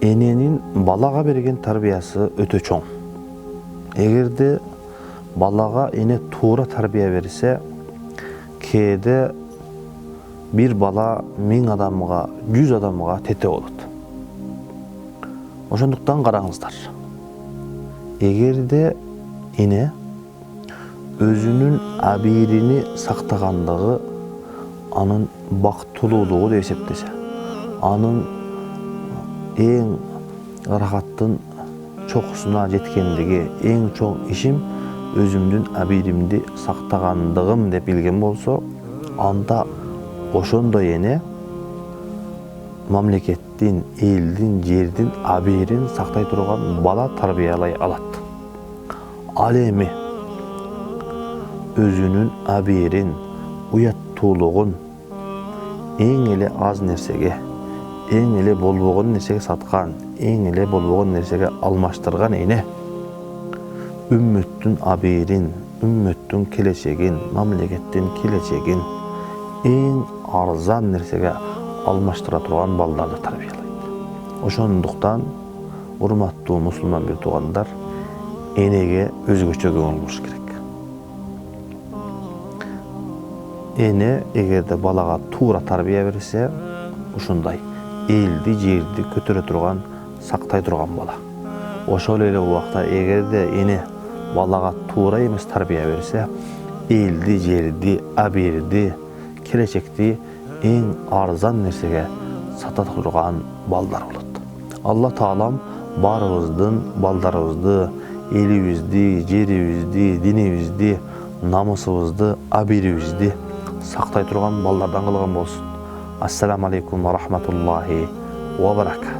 Enенин балага берген тарбиясы өтө чоң. Эгерде балага эне туура тарбия берсе, кээде bir bala 1000 адамга, 100 адамга тете болот. Ошондуктан караңыздар. Эгерде эне өзүнүн абийирини сактагандыгы анын бактылуулугу деп эсептесе, анын эң ырахаттын чокусуна жеткендиги, эң чоң ишим өзүмдүн абийиримди сактагандыгым деп билген болсо, анда ошондой эне мамлекеттин, элдин, жердин абийирин сактай турган бала тарбиялай алат. Ал эми өзүнүн абийирин, уяттуулугун эң эле аз нерсеге, эң эле болбогон нерсеге саткан, эң эле болбогон нерсеге алмаштырган эне үммөттүн абийирин, үммөттүн келечегин, мамлекеттин келечегин эң арзан нерсеге алмаштыра турган балдарды тарбиялайт. Ошондуктан урматтуу мусулман бир туугандар, энеге өзгөчө көңүл буруш керек. Эне эгерде балага туура тарбия берсе, ушундай элди, жерди көтөрө турган, сактай турган бала. Ошол эле убакта эгерде эне балага туура эмес тарбия берсе, элди, жерди, абийирди, келечекти эң арзан нерсеге сата турган балдар болот. Алла Таалам баарыбыздын балдарыбызды, элибизди, жерибизди, динибизди, намысыбызды, абийирибизди сактай турган балдардан кылган болсун. Ассаламу алейкум ва рахматуллахи ва баракатух.